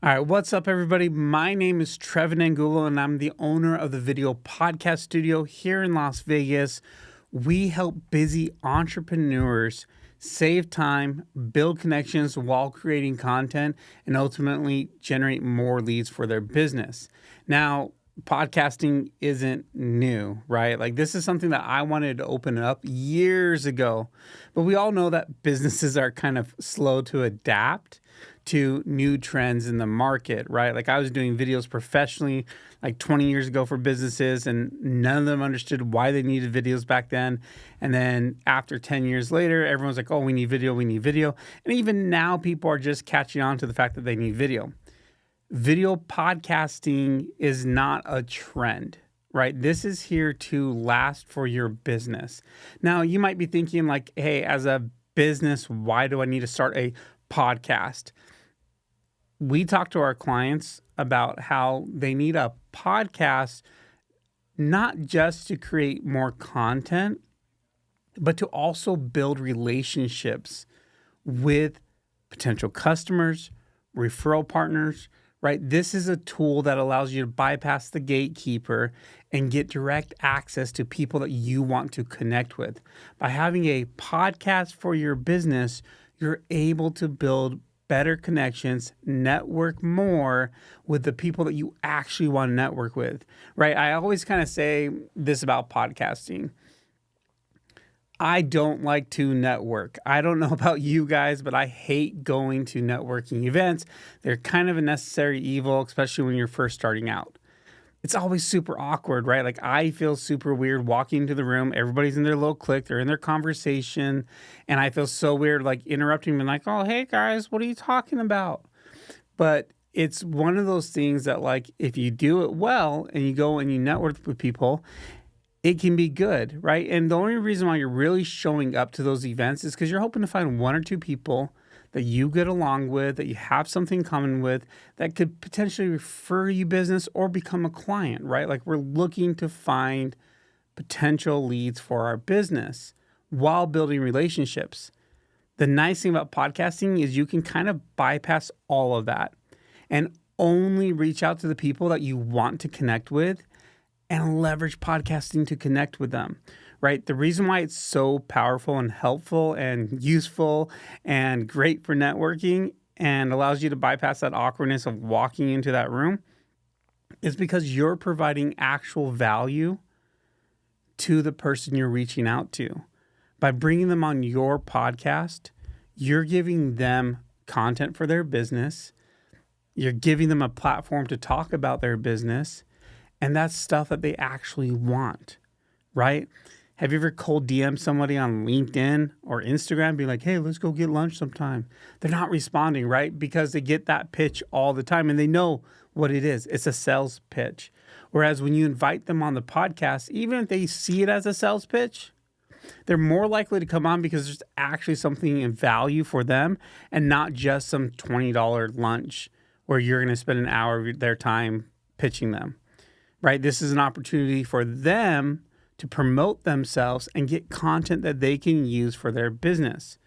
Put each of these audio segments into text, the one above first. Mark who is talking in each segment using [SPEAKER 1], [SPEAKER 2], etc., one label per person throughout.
[SPEAKER 1] All right, what's up, everybody? My name is Trevin Angulo, and I'm the owner of the Video Podcast Studio here in Las Vegas. We help busy entrepreneurs save time, build connections while creating content, and ultimately generate more leads for their business. Now, podcasting isn't new, right? Like, this is something that I wanted to open up years ago, but we all know that businesses are kind of slow to adapt to new trends in the market, right? Like, I was doing videos professionally like 20 years ago for businesses, and none of them understood why they needed videos back then. And then after 10 years later, everyone's like, oh, we need video, we need video. And even now people are just catching on to the fact that they need video. Video podcasting is not a trend, right? This is here to last for your business. Now, you might be thinking like, hey, as a business, why do I need to start a podcast? We talk to our clients about how they need a podcast, not just to create more content, but to also build relationships with potential customers, referral partners, right? This is a tool that allows you to bypass the gatekeeper and get direct access to people that you want to connect with. By having a podcast for your business, you're able to build better connections, network more with the people that you actually want to network with, right? I always kind of say this about podcasting. I don't like to network. I don't know about you guys, but I hate going to networking events. They're kind of a necessary evil, especially when you're first starting out. It's always super awkward, right? Like, I feel super weird walking into the room. Everybody's in their little clique. They're in their conversation. And I feel so weird, like, interrupting them, like, oh, hey, guys, what are you talking about? But it's one of those things that, like, if you do it well and you go and you network with people, it can be good, right? And the only reason why you're really showing up to those events is because you're hoping to find one or two people that you get along with, that you have something in common with, that could potentially refer you business or become a client, right? Like, we're looking to find potential leads for our business while building relationships. The nice thing about podcasting is you can kind of bypass all of that and only reach out to the people that you want to connect with and leverage podcasting to connect with them, right? The reason why it's so powerful and helpful and useful and great for networking and allows you to bypass that awkwardness of walking into that room is because you're providing actual value to the person you're reaching out to. By bringing them on your podcast, you're giving them content for their business. You're giving them a platform to talk about their business. And that's stuff that they actually want, right? Have you ever cold DM somebody on LinkedIn or Instagram, be like, hey, let's go get lunch sometime? They're not responding, right? Because they get that pitch all the time and they know what it is. It's a sales pitch. Whereas when you invite them on the podcast, even if they see it as a sales pitch, they're more likely to come on because there's actually something in value for them and not just some $20 lunch where you're going to spend an hour of their time pitching them. Right? This is an opportunity for them to promote themselves and get content that they can use for their business.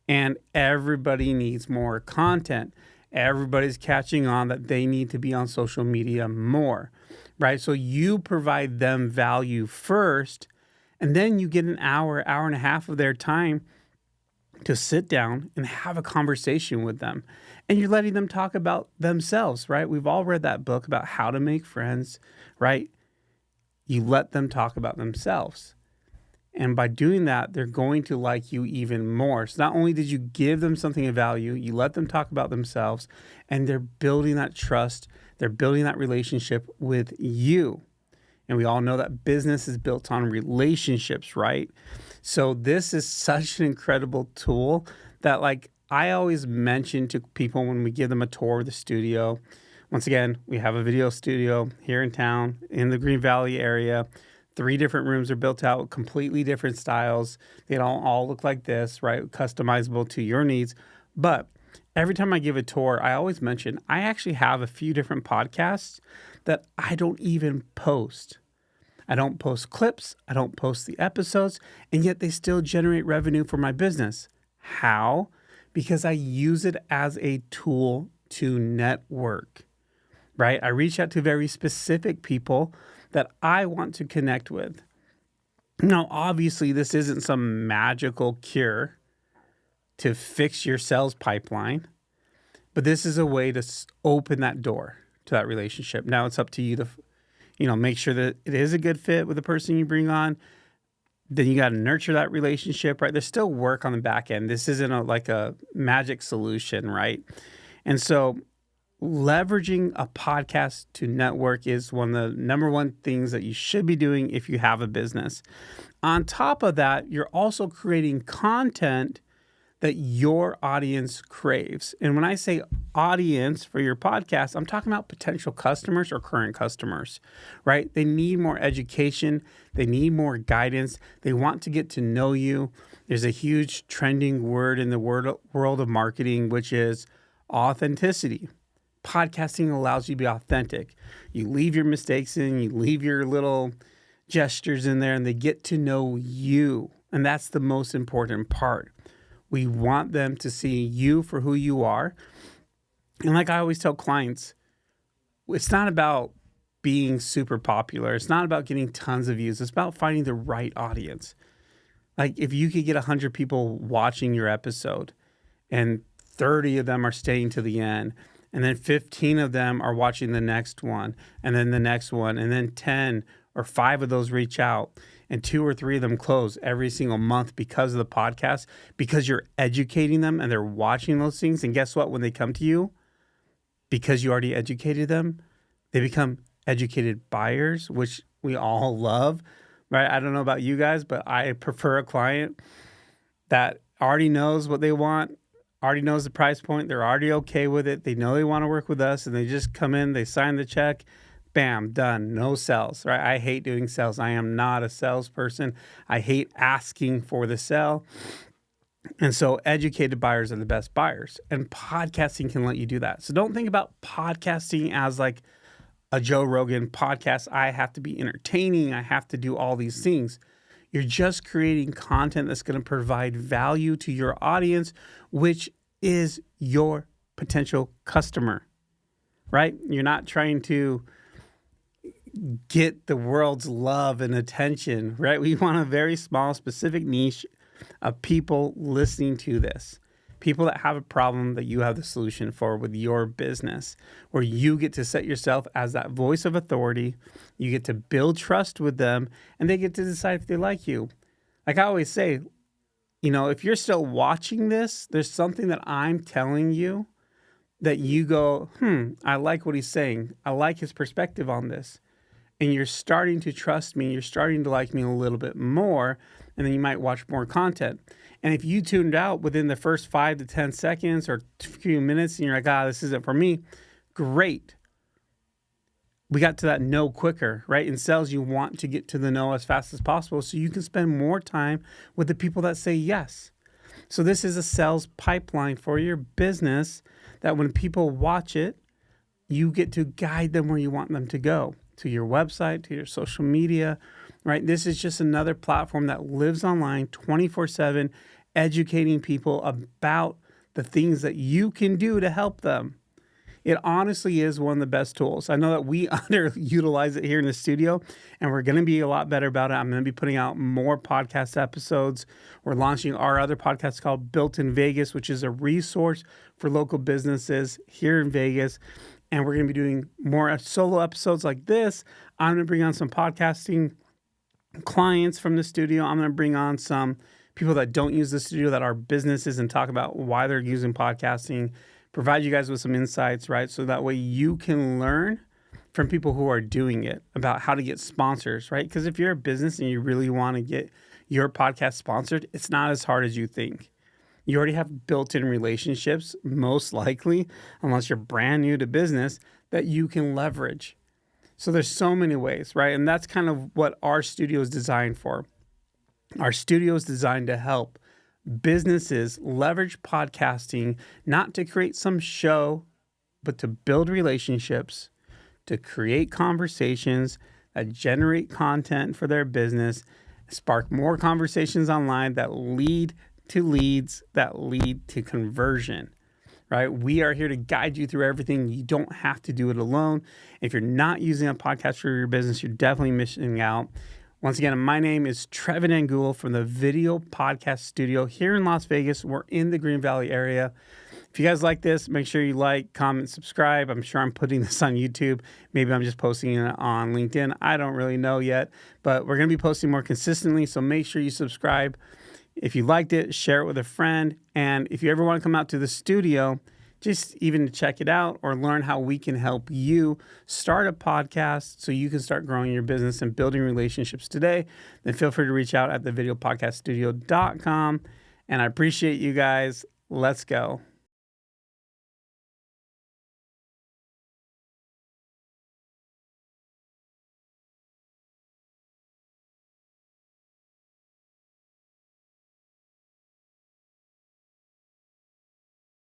[SPEAKER 1] And everybody needs more content. Everybody's catching on that they need to be on social media more, right? So you provide them value first, and then you get an hour, hour and a half of their time to sit down and have a conversation with them. And you're letting them talk about themselves, right? We've all read that book about how to make friends, right? You let them talk about themselves. And by doing that, they're going to like you even more. So not only did you give them something of value, you let them talk about themselves, and they're building that trust. They're building that relationship with you. And we all know that business is built on relationships, right? So this is such an incredible tool that, like, I always mention to people when we give them a tour of the studio. Once again, we have a video studio here in town in the Green Valley area. 3 different rooms are built out with completely different styles. They don't all look like this, right? Customizable to your needs. But every time I give a tour, I always mention I actually have a few different podcasts that I don't even post. I don't post clips. I don't post the episodes, and yet they still generate revenue for my business. How? Because I use it as a tool to network, right? I reach out to very specific people that I want to connect with. Now, obviously, this isn't some magical cure to fix your sales pipeline, but this is a way to open that door to that relationship. Now it's up to you to, make sure that it is a good fit with the person you bring on. Then you got to nurture that relationship, right? There's still work on the back end. This isn't like a magic solution, right? And so leveraging a podcast to network is one of the number one things that you should be doing if you have a business. On top of that, you're also creating content that your audience craves. And when I say audience for your podcast, I'm talking about potential customers or current customers, right? They need more education. They need more guidance. They want to get to know you. There's a huge trending word in the world of marketing, which is authenticity. Podcasting allows you to be authentic. You leave your mistakes in, you leave your little gestures in there, and they get to know you. And that's the most important part. We want them to see you for who you are. And like I always tell clients, it's not about being super popular. It's not about getting tons of views. It's about finding the right audience. Like if you could get 100 people watching your episode and 30 of them are staying to the end, and then 15 of them are watching the next one, and then the next one, and then 10 or 5 of those reach out, and 2 or 3 of them close every single month because of the podcast, because you're educating them and they're watching those things. And guess what? When they come to you, because you already educated them, they become educated buyers, which we all love, right? I don't know about you guys, but I prefer a client that already knows what they want, already knows the price point. They're already okay with it. They know they want to work with us, and they just come in, they sign the check, bam, done. No sales, right? I hate doing sales. I am not a salesperson. I hate asking for the sale. And so educated buyers are the best buyers, and podcasting can let you do that. So don't think about podcasting as like a Joe Rogan podcast. I have to be entertaining. I have to do all these things. You're just creating content that's going to provide value to your audience, which is your potential customer, right? You're not trying to get the world's love and attention, right? We want a very small, specific niche of people listening to this. People that have a problem that you have the solution for with your business, where you get to set yourself as that voice of authority. You get to build trust with them, and they get to decide if they like you. Like I always say, if you're still watching this, there's something that I'm telling you that you go, I like what he's saying. I like his perspective on this. And you're starting to trust me. You're starting to like me a little bit more. And then you might watch more content. And if you tuned out within the first 5 to 10 seconds or a few minutes and you're like, this isn't for me, great. We got to that no quicker, right? In sales, you want to get to the no as fast as possible so you can spend more time with the people that say yes. So this is a sales pipeline for your business that when people watch it, you get to guide them where you want them to go, to your website, to your social media, right? This is just another platform that lives online 24/7, educating people about the things that you can do to help them. It honestly is one of the best tools. I know that we underutilize it here in the studio, and we're going to be a lot better about it. I'm going to be putting out more podcast episodes. We're launching our other podcast called Built in Vegas, which is a resource for local businesses here in Vegas. And we're going to be doing more solo episodes like this. I'm going to bring on some podcasting clients from the studio. I'm going to bring on some people that don't use the studio that are businesses and talk about why they're using podcasting, provide you guys with some insights, right? So that way you can learn from people who are doing it about how to get sponsors, right? Because if you're a business and you really want to get your podcast sponsored, it's not as hard as you think. You already have built-in relationships, most likely, unless you're brand new to business, that you can leverage. So there's so many ways, right? And that's kind of what our studio is designed for. Our studio is designed to help businesses leverage podcasting, not to create some show, but to build relationships, to create conversations that generate content for their business, spark more conversations online that lead to leads, that lead to conversion, right? We are here to guide you through everything. You don't have to do it alone. If you're not using a podcast for your business, you're definitely missing out. Once again, my name is Trevin Angulo from the Video Podcast Studio here in Las Vegas. We're in the Green Valley area. If you guys like this, make sure you like, comment, subscribe. I'm sure I'm putting this on YouTube. Maybe I'm just posting it on LinkedIn. I don't really know yet, but we're going to be posting more consistently, so make sure you subscribe. If you liked it, share it with a friend. And if you ever want to come out to the studio, just even to check it out or learn how we can help you start a podcast so you can start growing your business and building relationships today, then feel free to reach out at thevideopodcaststudio.com. And I appreciate you guys. Let's go.